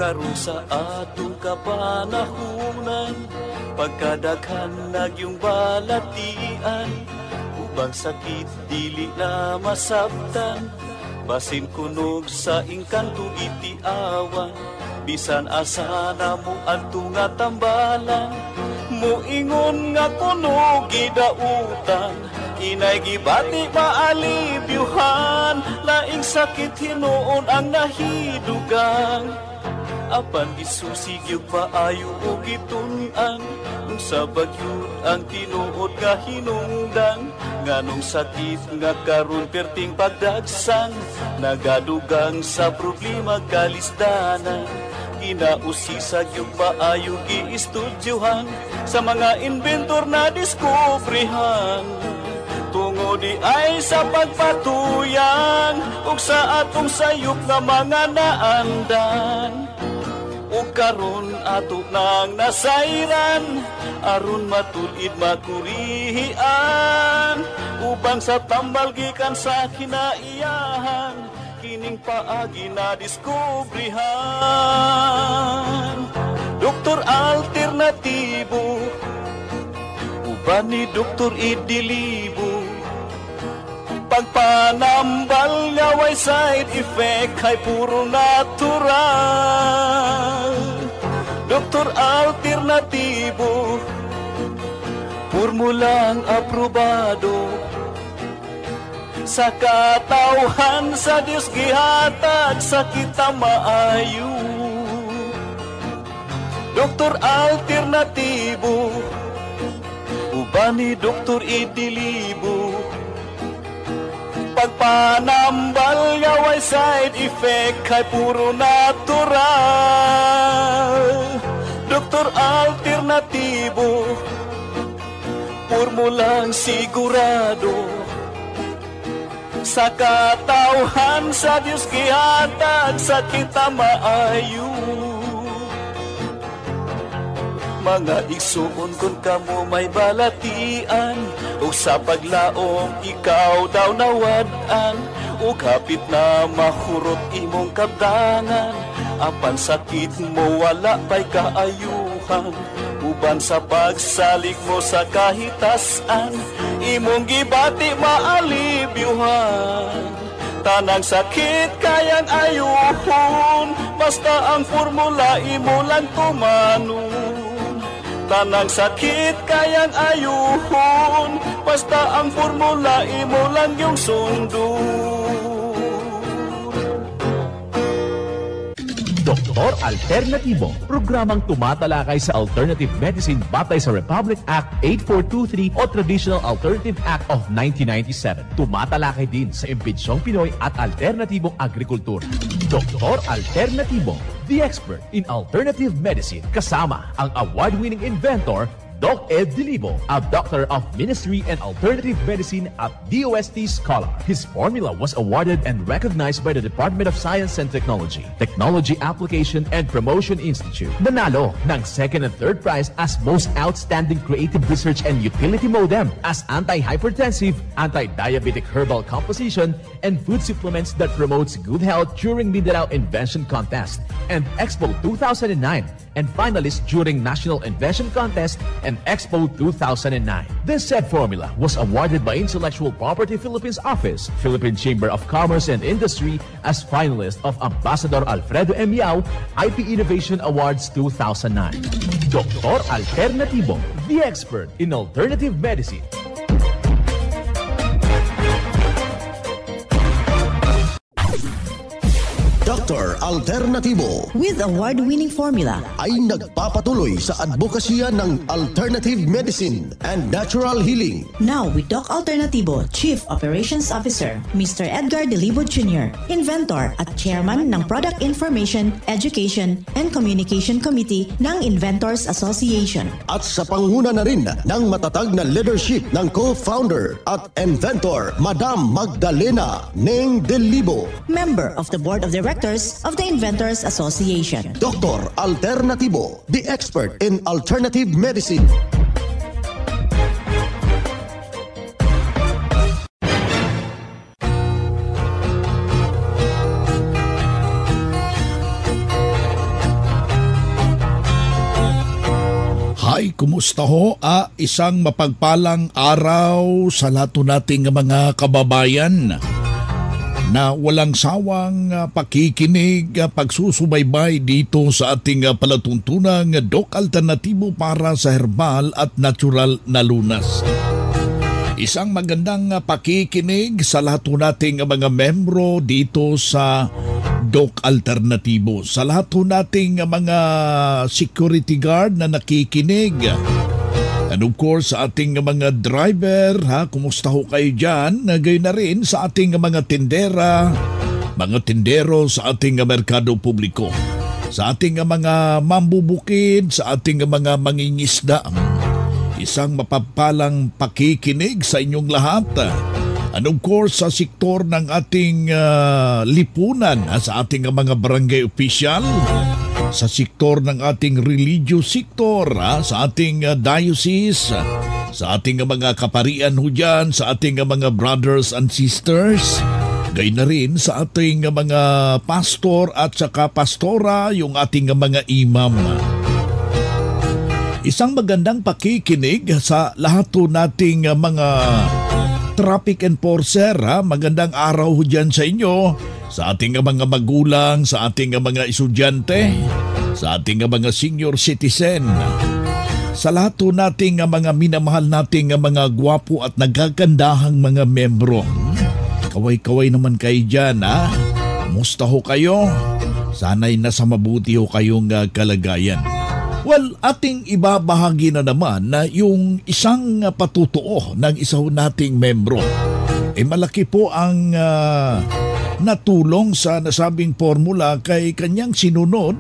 karon sa atong kapanahunan, pagkadaghan nagyong balatian, ubang sakit dili na masabtan, basin kunog sa engkanto itiawan, bisan asa na mo adto nga tambalan, muingon nga kunog gidautan, inay gibati maalibyuhan, laing sakit hinuon ang nahidugang, apan gisusig yung paayo o gitun-an, nung sa bagyod ang tinuod nga hinungdan, nganong sakit nga karon perting pagdagsang, nagadugang sa problema kalisdanan, ginausisag yung paayo giistudyohan, sa mga inventor na diskubrihan, tungo di ay sa pagpatuyan, ug sa atong sayop nga mga naandan, ug karon ato nang nasayran, aron matulid makurihian, ubang sa tambal gikan sa kinaiyahan, kining paagi na diskubrihan. Doktor alternatibo, uban ni Doktor Idilibo, pagpanambal nga way side effect ay puro natural. Doktor alternatibo, formulang aprobado, sa katawhan sa Diyos gihatag sa kita maayo. Doktor alternatibo, uban ni Doktor Idilibo, pagpanambal nga way side effect ay puro natural. Doktor alternatibo, formulang sigurado, sa katawhan sa Diyos gihatag sa kita maayo. Mga igsuon kung kamo may balatian, ug sa paglaom ikaw daw nawad-an, ug hapit na mahurot imong kabdangan, apan sakit mo wala pa'y kaayuhan, uban sa pagsalig mo sa kahitasan, imong gibati maalibyuhan, tanang sakit kayang ayuhon, basta ang formula imo lang tumanon. Tanang sakit kayang ayuhon, basta ang formula imo lang yung sundon. Doktor Alternatibo, programang tumatalakay sa alternative medicine batay sa Republic Act 8423 o Traditional Alternative Act of 1997. Tumatalakay din sa impinsyong Pinoy at alternatibong agrikultura. Doktor Alternatibo, the expert in alternative medicine, kasama ang award-winning inventor Doc Ed Dilibo, a doctor of ministry and alternative medicine at DOST Scholar. His formula was awarded and recognized by the Department of Science and Technology, Technology Application and Promotion Institute. Nanalo ng second and third prize as Most Outstanding Creative Research and Utility Modem, as Anti-Hypertensive, Anti-Diabetic Herbal Composition, and Food Supplements that Promotes Good Health during Mindanao Invention Contest and Expo 2009, and finalist during National Invention Contest and Expo 2009. This said formula was awarded by Intellectual Property Philippines Office, Philippine Chamber of Commerce and Industry as finalist of Ambassador Alfredo M. Yao IP Innovation Awards 2009. Doktor Alternatibo, the expert in alternative medicine. Dr. Alternatibo with award-winning formula ay nagpapatuloy sa advokasya ng alternative medicine and natural healing. Now with Doc Alternatibo, Chief Operations Officer, Mr. Edgar Dilibo Jr., Inventor at Chairman ng Product Information, Education and Communication Committee ng Inventors Association. At sa panguna na rin ng matatag na leadership ng co-founder at inventor, Madam Magdalena Neng Dilibo, Member of the Board of Directors of the Inventors Association. Dr. Alternatibo, the expert in alternative medicine. kumusta ho? Isang mapagpalang araw sa lahat nating mga kababayan na walang sawang pakikinig, pagsusubaybay dito sa ating palatuntunang Doc Alternatibo para sa herbal at natural na lunas. Isang magandang pakikinig sa lahat nating mga membro dito sa Doc Alternatibo. Sa lahat nating mga security guard na nakikinig. And of course, sa ating mga driver, kumusta ho kayo dyan? Gayon na rin sa ating mga tindera, mga tindero sa ating merkado publiko. Sa ating mga mambubukid, sa ating mga mangingisda. Isang mapagpalang pakikinig sa inyong lahat. And of course, sa sektor ng ating lipunan, sa ating mga barangay official, sa sektor ng ating religious sector, sa ating diocese, sa ating mga kaparian ho dyan, sa ating mga brothers and sisters, gayon na rin sa ating mga pastor at saka pastora, yung ating mga imam. Isang magandang pakikinig sa lahat nating mga traffic enforcer. Magandang araw ho dyan sa inyo, sa ating mga magulang, sa ating mga estudyante, sa ating mga senior citizen, sa lahat nating mga minamahal nating mga gwapo at nagagandahang mga membro. Kaway-kaway naman kayo dyan, Musta ho kayo? Sana'y nasa mabuti ho kayong kalagayan. Well, ating ibabahagi na naman na yung isang patutuo ng isa nating membro. Malaki po ang natulong sa nasabing formula kay kanyang sinunod.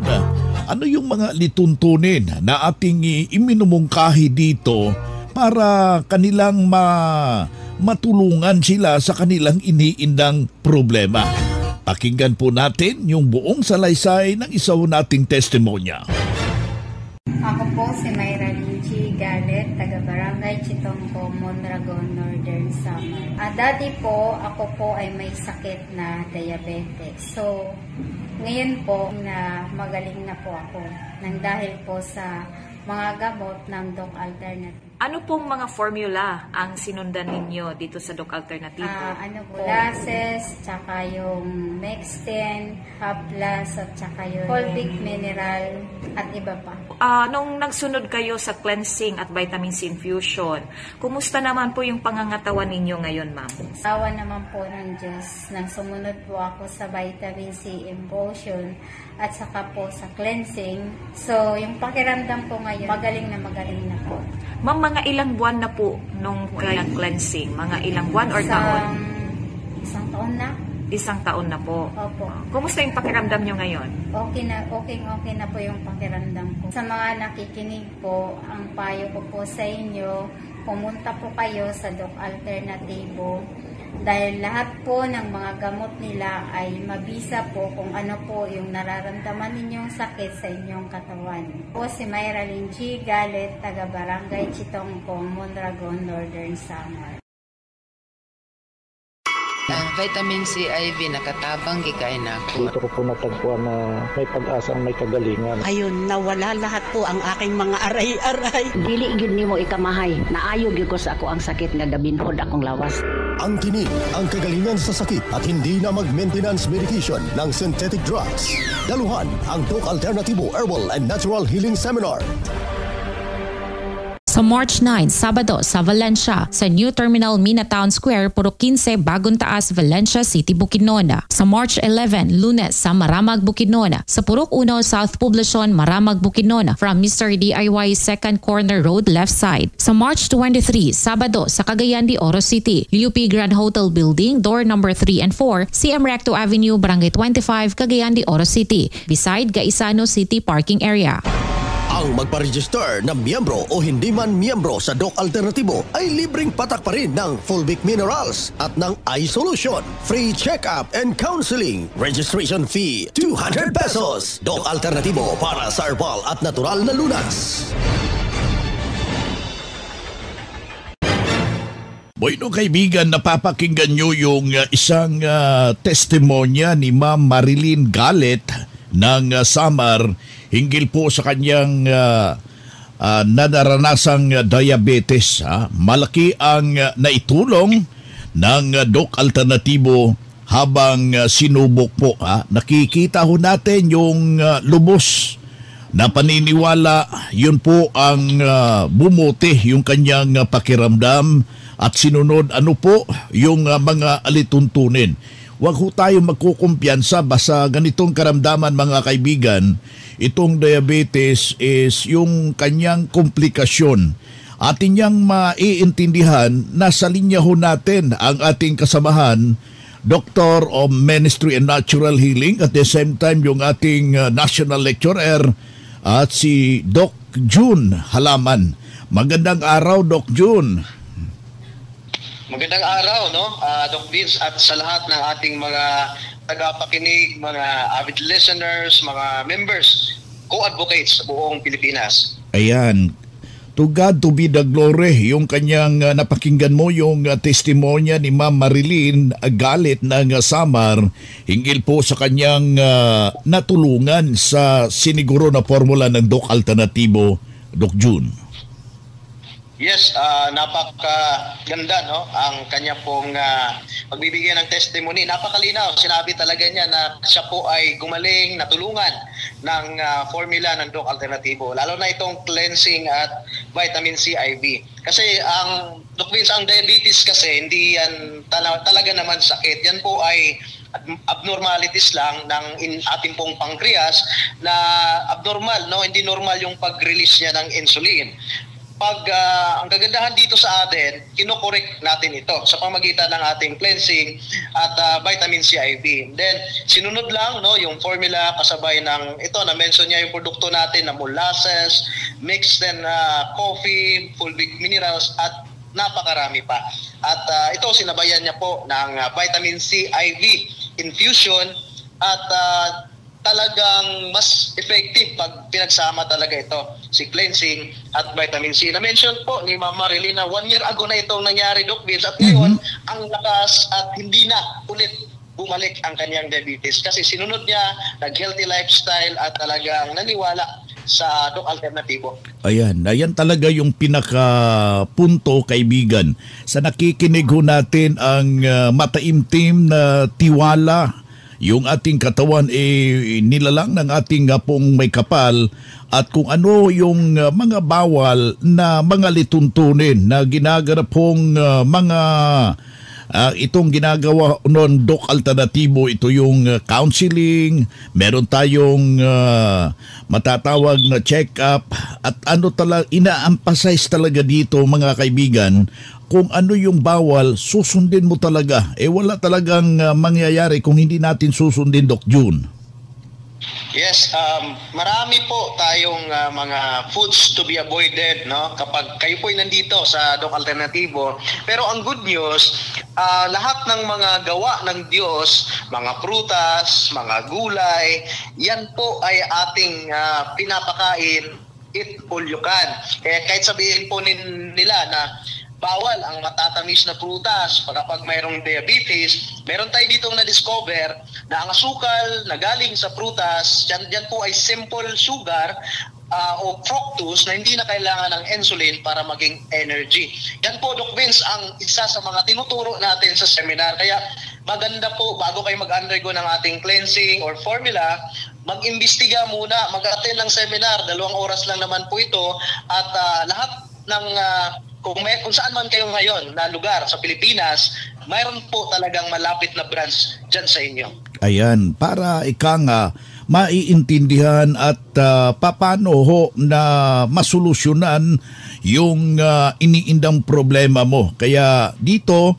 Ano yung mga lituntunin na ating iminumungkahi dito para kanilang matulungan sila sa kanilang iniindang problema. Pakinggan po natin yung buong salaysay ng isa nating testimonya. Ako po si Mayra Linchi Galet, taga-barangay Chitongco, Mondragon, Northern Samar. Dati po, ako po ay may sakit na diabetes. So, ngayon po na magaling na po ako nang dahil po sa mga gamot ng Doc Alternative. Ano pong mga formula ang sinundan ninyo dito sa Doc Alternativo? Molasses, tsaka yung Mexten, Haplas, at tsaka yung Fulvic Mineral, at iba pa. Nung nagsunod kayo sa cleansing at vitamin C infusion, kumusta naman po yung pangangatawan ninyo ngayon, ma'am? Awa naman po ng Diyos, nang sumunod po ako sa vitamin C infusion at saka po sa cleansing. So, yung pakiramdam ko ngayon, magaling na po. Ma'am, mga ilang buwan na po nung cleansing? Mga ilang buwan or taon? Isang taon na. Isang taon na po? Opo. Kumusta yung pakiramdam nyo ngayon? Okay na po yung pakiramdam ko. Sa mga nakikinig po, ang payo ko po sa inyo, pumunta po kayo sa Doc Alternativo dahil lahat po ng mga gamot nila ay mabisa po kung ano po yung nararamdaman ninyong sakit sa inyong katawan. Po si Mayra Linchi Galet, taga-barangay Chitongco, Mondragon, Northern Samar. Ang vitamin C IV nakatabang gikain ako. Dito ko po natagpuan na may pag-asang may kagalingan. Ayun, nawala lahat po ang aking mga aray-aray. Dili gyud nimo ikamahay. Naayo gyud ko sa ako ang sakit nga gabinhod akong lawas. Ang tinig, ang kagalingan sa sakit at hindi na mag-maintenance medication ng synthetic drugs. Daluhan ang Doc Alternativo Herbal and Natural Healing Seminar. Sa March 9, Sabado sa Valencia, sa New Terminal Minatown Square, Puro 15, Bagong Taas, Valencia City, Bukidnon. Sa March 11, Lunes, sa Maramag, Bukidnon. Sa Purok 1, South Poblacion, Maramag, Bukidnon, from Mr. DIY Second Corner Road, left side. Sa March 23, Sabado, sa Cagayan de Oro City, UP Grand Hotel Building, door number 3 and 4, CM Recto Avenue, Barangay 25, Cagayan de Oro City, beside Gaisano City Parking Area. Ang magpa-register na miyembro o hindi man miyembro sa Doc Alternativo ay libreng patak pa rin ng Fulvic Minerals at ng iSolution. Free check-up and counseling. Registration fee, 200 pesos. Doc Alternativo para sa herbal at natural na lunas. Bueno kaibigan, napapakinggan nyo yung isang testimonya ni Ma'am Marilyn Galet ng Samar hinggil po sa kanyang na naranasang diabetes. Malaki ang naitulong ng Doc Alternatibo habang sinubok po. Nakikita ho natin yung lubos na paniniwala, yun po ang bumuti yung kanyang pakiramdam at sinunod ano po yung mga alituntunin. Huwag ho tayo magkukumpiyansa basta ganitong karamdaman mga kaibigan. Itong diabetes is yung kanyang komplikasyon. Atin niyang maiintindihan, nasa linya ho natin ang ating kasamahan, Doctor of Ministry and Natural Healing, at the same time yung ating National Lecturer at si Doc June Halaman. Magandang araw, Doc June. Magandang araw, no? Doc Vince, at sa lahat ng ating mga tagapakinig, mga avid listeners, mga members, co-advocates sa buong Pilipinas. Ayan. To God to be the glory. Yung kanyang napakinggan mo yung testimonya ni Ma'am Marilyn Galit ng Samar hinggil po sa kanyang natulungan sa siniguro na formula ng Doc Alternatibo, Doc June. Yes, napakaganda, no? Ang kanya pong pagbibigay ng testimony. Napakalinaw. Sinabi talaga niya na siya po ay gumaling, natulungan ng formula ng Doc Alternatibo. Lalo na itong cleansing at vitamin C IV. Kasi ang Doc Vince, ang diabetes kasi hindi yan talaga naman sakit. Yan po ay abnormalities lang ng ating pong pancreas na abnormal, no? Hindi normal yung pag-release niya ng insulin. Ang kagandahan dito sa atin, kinokorek natin ito sa pamagitan ng ating cleansing at vitamin C IV. Then, sinunod lang, no, yung formula kasabay ng ito, na-mention niya yung produkto natin na molasses, mixed then coffee, fulvic minerals, at napakarami pa. At ito, sinabayan niya po ng vitamin C IV infusion at talagang mas effective pag pinagsama talaga ito, si cleansing at vitamin C. Na-mention po ni Ma'am Marilyn na 1 year ago na itong nangyari, Doc Vince, at ngayon, ang lakas at hindi na ulit bumalik ang kanyang diabetes kasi sinunod niya, nag-healthy lifestyle at talagang naniwala sa Doc Alternatibo. Ayan talaga yung pinaka-punto, kaibigan. Sa nakikinig ho natin ang mataimtim na tiwala. Yung ating katawan nilalang ng ating pong may kapal at kung ano yung mga bawal na mga lituntunin na ginaganap pong mga itong ginagawa noon Doc Alternatibo, ito yung counseling, meron tayong matatawag na check-up at ano talaga, ina-emphasize talaga dito mga kaibigan, kung ano yung bawal, susundin mo talaga. Wala talagang mangyayari kung hindi natin susundin, Doc June. Yes, marami po tayong mga foods to be avoided, no? Kapag kayo po ay nandito sa Doc Alternatibo. Pero ang good news, lahat ng mga gawa ng Diyos, mga prutas, mga gulay, yan po ay ating pinapakain, eat all you can. Kaya kahit sabihin po nila na bawal ang matatamis na prutas kapag mayroong diabetes, meron tayo ditong na-discover na ang asukal na galing sa prutas, dyan po ay simple sugar o fructose na hindi na kailangan ng insulin para maging energy. Yan po, Doc Vince, ang isa sa mga tinuturo natin sa seminar. Kaya maganda po, bago kayo mag-undergo ng ating cleansing or formula, mag-imbestiga muna, mag-attend ng seminar. 2 oras lang naman po ito at lahat ng kung saan man kayo ngayon na lugar sa Pilipinas, mayroon po talagang malapit na branch dyan sa inyo. Ayan, para maiintindihan at paano ho na masolusyonan yung iniindang problema mo. Kaya dito,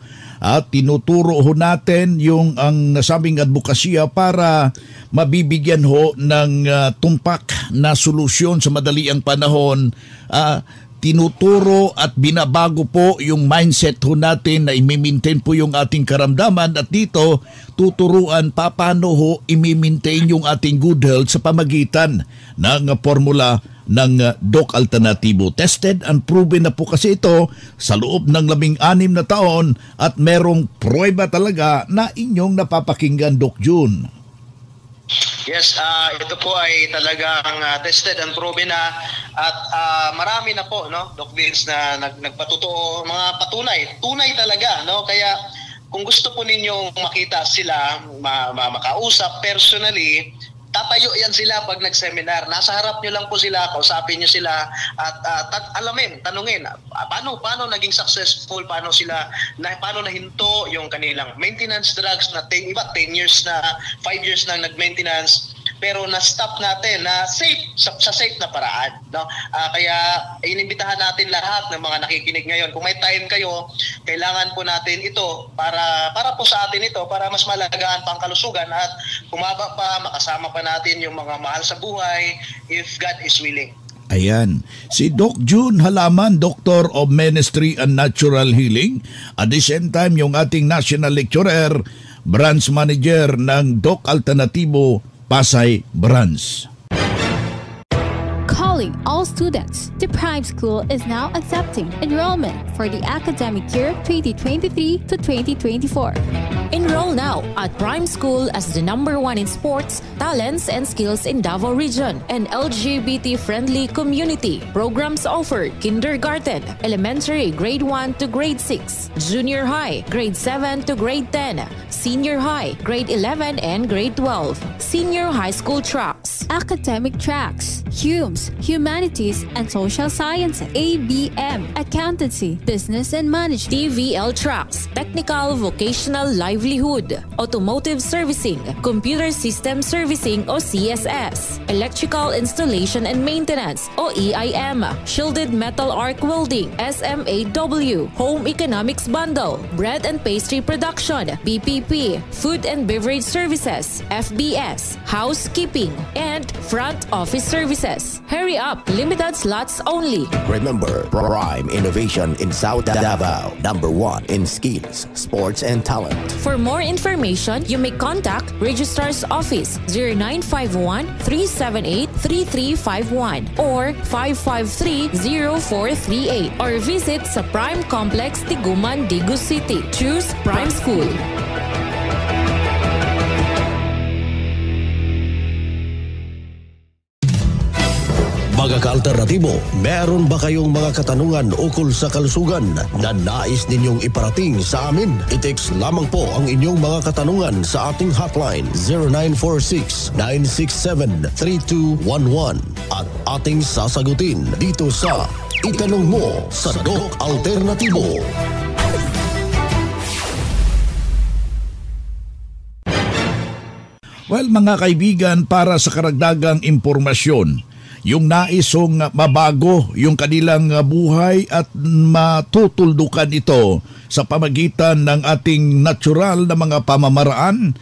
tinuturo ho natin yung ang nasabing advokasya para mabibigyan ho ng tumpak na solusyon sa madaliang panahon. Tinuturo at binabago po yung mindset ho natin na i-maintain po yung ating karamdaman at dito tuturuan paano ho i-maintain yung ating good health sa pamagitan ng formula ng Doc Alternatibo. Tested and proven na po kasi ito sa loob ng 16 na taon at merong prueba talaga na inyong napapakinggan, Doc June. Yes, ito po ay talagang tested and proven na at marami na po, no, Doc Vince, na nagpatotoo, mga tunay talaga, no? Kaya kung gusto po ninyong makita sila, makausap personally, tatayo yan sila pag nag-seminar. Nasa harap nyo lang po sila, kausapin nyo sila at tanungin, paano naging successful, paano nahinto yung kanilang maintenance drugs na iba 10 years na, 5 years na nag-maintenance, pero na-stop natin na sa safe na paraan, no? Kaya inimbitahan natin lahat ng mga nakikinig ngayon. Kung may time kayo, kailangan po natin ito para po sa atin ito, para mas malagaan pa ang kalusugan at kumaba pa, makasama pa natin yung mga mahal sa buhay if God is willing. Ayan, si Doc June Halaman, Doctor of Ministry and Natural Healing, at the same time yung ating National Lecturer, Branch Manager ng Doc Alternativo Pasay Branch. Calling all students, the Prime School is now accepting enrollment for the academic year 2023 to 2024. Enroll now at Prime School as the #1 in sports, talents, and skills in Davao Region and LGBT-friendly community. Programs offered: kindergarten, elementary grade 1 to grade 6, junior high grade 7 to grade 10, senior high grade 11 and grade 12, senior high school tracks, academic tracks, HUMS, Humanities and Social Sciences, ABM, Accountancy, Business and Management, TVL tracks, technical vocational livelihood, automotive servicing, computer system servicing o CSS, electrical installation and maintenance o EIM, shielded metal arc welding, SMAW, home economics bundle, bread and pastry production, BPP, food and beverage services, FBS, housekeeping, and front office services. Hurry up, limited slots only. Remember, Prime Innovation in South Davao, #1 in skills, sports, and talent. For more information, you may contact Registrar's Office 0951-378-3351 or 553-0438 or visit sa Prime Complex, Tiguman, Digu City. Choose Prime School. Mga ka-alternatibo, meron ba kayong mga katanungan ukol sa kalusugan na nais ninyong iparating sa amin? I-text lamang po ang inyong mga katanungan sa ating hotline 0946-967-3211 at ating sasagutin dito sa Itanong Mo sa Doc Alternatibo. Well, mga kaibigan, para sa karagdagang impormasyon, yung naisong mabago yung kanilang buhay at matutuldukan ito sa pamagitan ng ating natural na mga pamamaraan.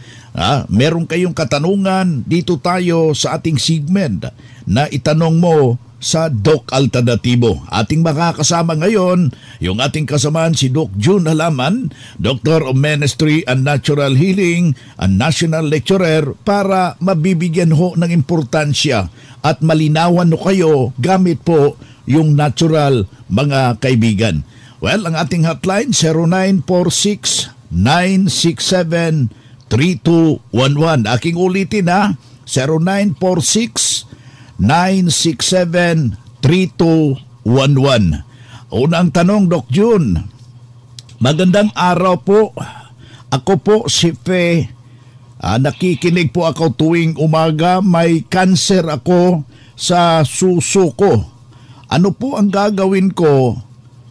Meron kayong katanungan, dito tayo sa ating segment na itanong mo sa Doc Alternativo. Ating makakasama ngayon yung ating kasamaan si Doc June Halaman, Doctor of Ministry and Natural Healing and National Lecturer, para mabibigyan ho ng importansya at malinawan no kayo gamit po yung natural, mga kaibigan. Well, ang ating hotline 0946-967-3211. Aking ulitin ha, 0946-967-3211. Unang tanong, Doc June. Magandang araw po. Ako po si Fe. Nakikinig po ako tuwing umaga. May cancer ako sa suso ko. Ano po ang gagawin ko?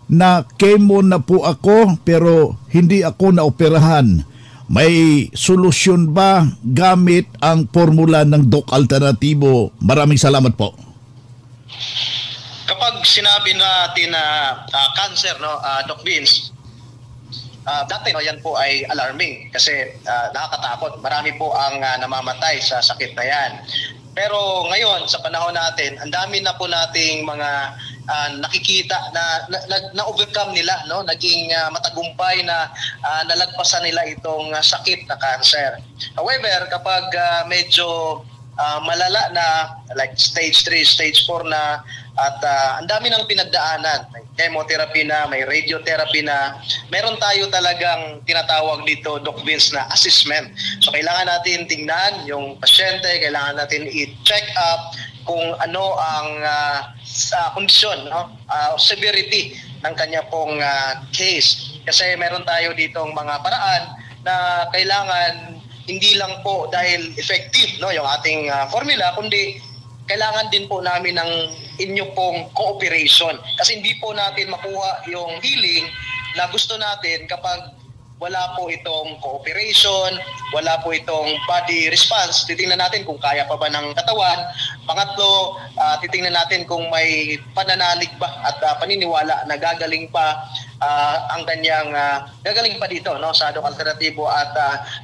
Na chemo na po ako pero hindi ako naoperahan. May solusyon ba gamit ang formula ng Doc Alternativo? Maraming salamat po. Kapag sinabi natin na cancer, no, Doc Vince, dati yan po ay alarming kasi nakakatakot. Marami po ang namamatay sa sakit na yan. Pero ngayon, sa panahon natin, ang dami na po nating mga nakikita na overcome nila, no? Naging matagumpay na nalagpasan nila itong sakit na cancer. However, kapag medyo malala na, like stage 3, stage 4 na, at ang dami ng pinagdaanan. May chemotherapy na, may radiotherapy na. Meron tayo talagang tinatawag dito, Doc Vince, na assessment. So kailangan natin tingnan yung pasyente, kailangan natin i-check up kung ano ang kondisyon, no? Severity ng kanya pong case. Kasi meron tayo ditong mga paraan na kailangan hindi lang po dahil effective, no, yung ating formula, kundi kailangan din po namin ng inyo pong cooperation. Kasi hindi po natin makuha yung healing na gusto natin kapag wala po itong cooperation, wala po itong body response. Titingnan natin kung kaya pa ba ng katawan. Pangatlo, titingnan natin kung may pananalig ba at paniniwala na gagaling pa ang kanyang gagaling pa dito, no, sa Doc Alternativo, at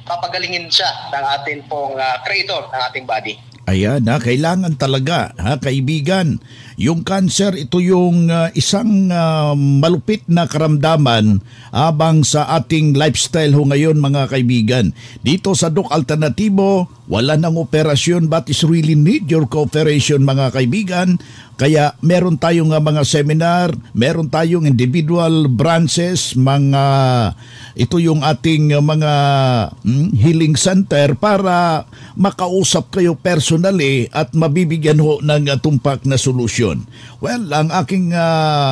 papagalingin siya ng ating pong creator ng ating body. Ayan, kailangan talaga, kaibigan. Yung cancer, ito yung isang malupit na karamdaman habang sa ating lifestyle ho ngayon, mga kaibigan. Dito sa Doc Alternativo, wala nang operasyon but is really need your cooperation, mga kaibigan. Kaya meron tayong mga seminar, meron tayong individual branches, ito yung ating mga healing center para makausap kayo personally at mabibigyan ho ng tumpak na solusyon. Well, ang aking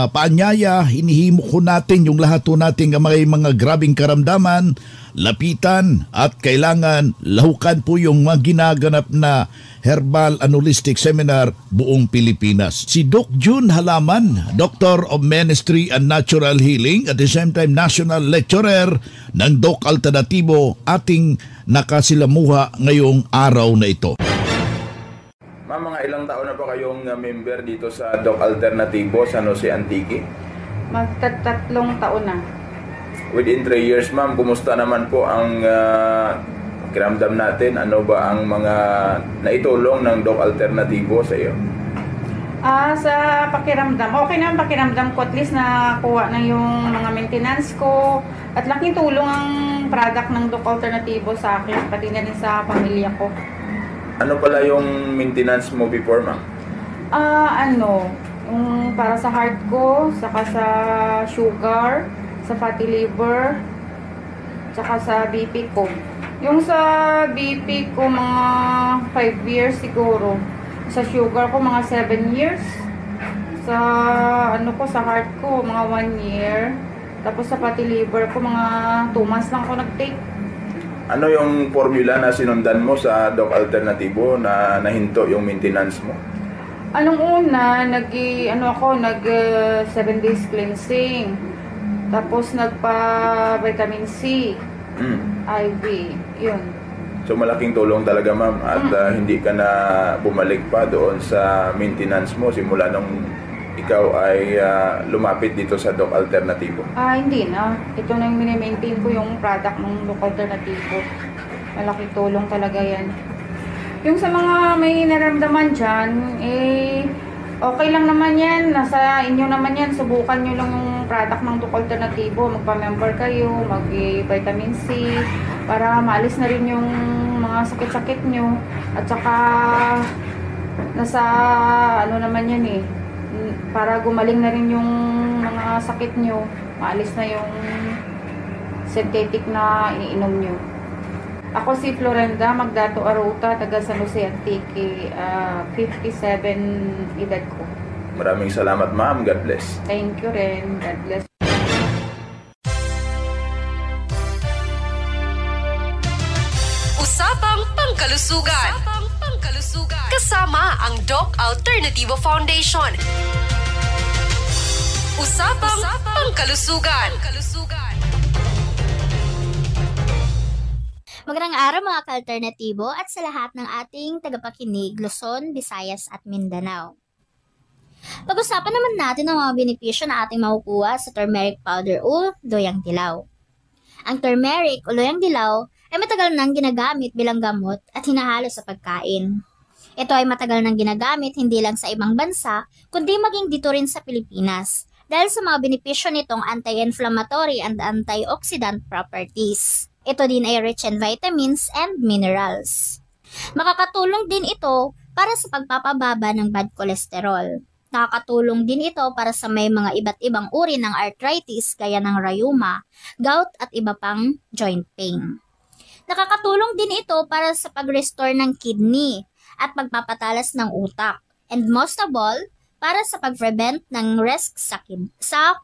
paanyaya, hinihimo ko natin yung lahat ho nating mga grabing karamdaman, lapitan at kailangan lahukan po yung mga ginaganap na Herbal and Holistic Seminar buong Pilipinas. Si Doc June Halaman, Doctor of Ministry and Natural Healing, at the same time National Lecturer ng Doc Alternativo, ating nakasilamuha ngayong araw na ito. Ma'am, mga ilang taon na ba kayong member dito sa Doc Alternativo, San Jose Antique? Magtatatlong taon na. Within 3 years, ma'am, kumusta naman po ang kiramdam natin? Ano ba ang mga naitulong ng Doc Alternativo sa iyo? Sa pakiramdam, okay na ang pakiramdam ko. At least nakuha na yung mga maintenance ko. At laking tulong ang product ng Doc Alternativo sa akin, pati na rin sa pamilya ko. Ano pala yung maintenance mo before, ma'am? Yung para sa heart ko, saka sa sugar, sa fatty liver, saka sa BP ko. Yung sa BP ko, mga 5 years siguro. Sa sugar ko, mga 7 years. Sa sa heart ko, mga 1 year. Tapos sa fatty liver ko, mga 2 months lang ako nag-take. Ano yung formula na sinundan mo sa Doc Alternativo na nahinto yung maintenance mo? Anong una, nag 7 days cleansing. Tapos nagpa-vitamin C, IV, yun. So malaking tulong talaga, ma'am, at hindi ka na bumalik pa doon sa maintenance mo simula nung ikaw ay lumapit dito sa Doc Alternativo? Hindi na. Ito na yung mini-maintain ko, yung product ng Doc Alternativo. Malaking tulong talaga yan. Yung sa mga may naramdaman dyan, okay lang naman yan. Nasa inyo naman yan. Subukan nyo lang yung product ng Doc Alternativo. Magpa-member kayo, mag-vitamin C, para maalis na rin yung mga sakit-sakit nyo. At saka, nasa naman yan para gumaling na rin yung mga sakit nyo. Maalis na yung synthetic na iniinom nyo. Ako si Florenda Magdato Aruta, taga San Jose Antique, 57 edad ko. Maraming salamat, ma'am. God bless. Thank you rin. God bless. Usapang Pangkalusugan. Kasama ang Doc Alternativo Foundation. Usapang Pangkalusugan. Magandang araw mga ka-alternatibo at sa lahat ng ating tagapakinig, Luzon, Visayas at Mindanao. Pag-usapan naman natin ang mga benepisyo na ating makukuha sa turmeric powder o loyang dilaw. Ang turmeric o loyang dilaw ay matagal nang ginagamit bilang gamot at hinahalo sa pagkain. Ito ay matagal nang ginagamit hindi lang sa ibang bansa, kundi maging dito rin sa Pilipinas dahil sa mga benepisyo nitong anti-inflammatory and antioxidant properties. Ito din ay rich in vitamins and minerals. Makakatulong din ito para sa pagpapababa ng bad cholesterol. Nakakatulong din ito para sa may mga iba't ibang uri ng arthritis gaya ng rheuma, gout at iba pang joint pain. Nakakatulong din ito para sa pag-restore ng kidney at pagpapatalas ng utak. And most of all, para sa pag-prevent ng risk sa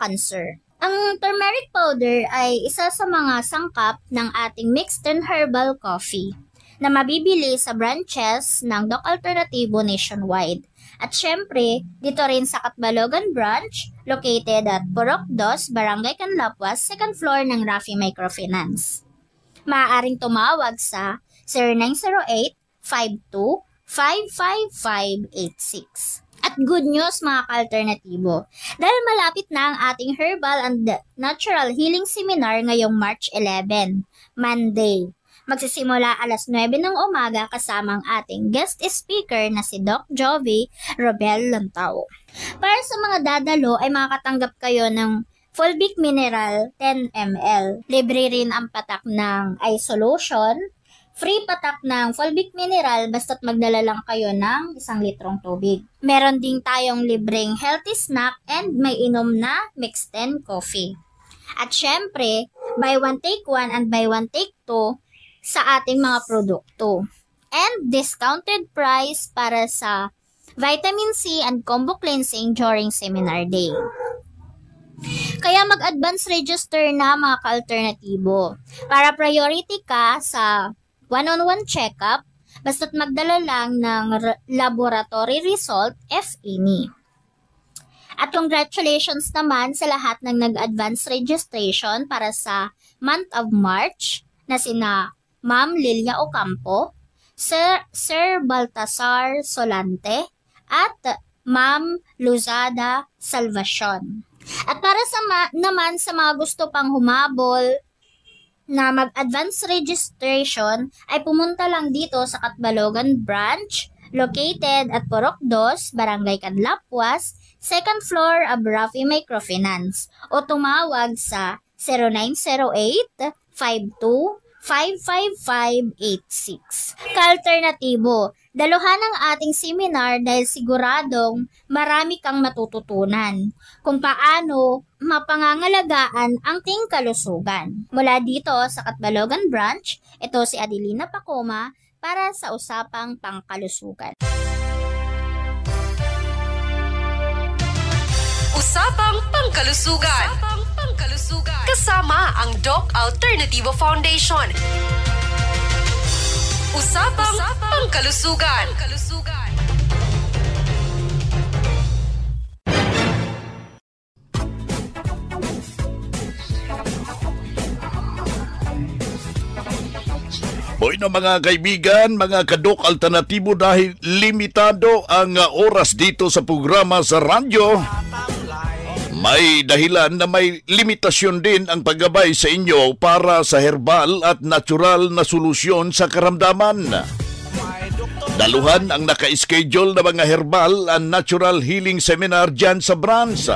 cancer. Ang turmeric powder ay isa sa mga sangkap ng ating mixed and herbal coffee na mabibili sa branches ng Doc Alternativo nationwide. At syempre, dito rin sa Catbalogan branch, located at Purok 2, Barangay Canlapuas, 2nd floor ng Rafi Microfinance. Maaaring tumawag sa 0908-52-55586. At good news mga ka-alternatibo, dahil malapit na ang ating Herbal and Natural Healing Seminar ngayong March 11, Monday. Magsisimula alas 9 ng umaga kasama ang ating guest speaker na si Doc Jovi Robel Lantao. Para sa mga dadalo ay makakatanggap kayo ng Fulvic Mineral 10 ml. Libre rin ang patak ng iSolution. Free patak ng Fulvic Mineral basta't magdala lang kayo ng 1 litrong tubig. Meron din tayong libreng healthy snack and may inom na mixed and coffee. At syempre, buy one take one and buy one take two sa ating mga produkto. And discounted price para sa vitamin C and combo cleansing during seminar day. Kaya mag-advance register na mga ka-alternatibo para priority ka sa one-on-one check-up basta't magdala lang ng laboratory result if any. At congratulations naman sa lahat ng nag-advance registration para sa month of March na sina Ma'am Lilia Ocampo, Sir Baltasar Solante, at Ma'am Luzada Salvacion. At para naman sa mga gusto pang humabol na mag-advance registration, ay pumunta lang dito sa Catbalogan branch, located at Purok 2, Barangay Canlapuas, 2nd floor of Rafi Microfinance, o tumawag sa 0908-52-55586. Ka-alternatibo, daluhan ang ating seminar dahil siguradong marami kang matututunan kung paano mapangangalagaan ang ating kalusugan. Mula dito sa Catbalogan branch, ito si Adelina Pacoma para sa Usapang Pangkalusugan. Usapang Pangkalusugan. Kasama ang Doc Alternativo Foundation. Usapang Pangkalusugan. Boy na mga kaibigan, mga kadok alternatibo, dahil limitado ang oras dito sa programa sa radyo, may dahilan na may limitasyon din ang paggabay sa inyo para sa herbal at natural na solusyon sa karamdaman. Daluhan ang naka-schedule na mga herbal and natural healing seminar dyan sa branch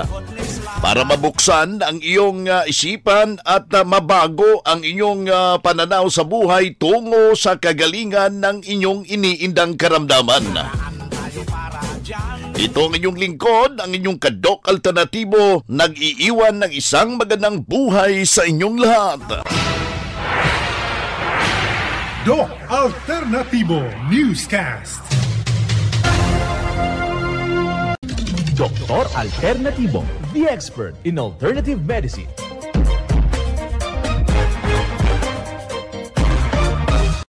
para mabuksan ang iyong isipan at mabago ang inyong pananaw sa buhay tungo sa kagalingan ng inyong iniindang karamdaman. Ito ang inyong lingkod, ang inyong kadok alternatibo, nag-iiwan ng isang magandang buhay sa inyong lahat. Doc Alternativo Newscast. Doktor Alternativo, the expert in alternative medicine.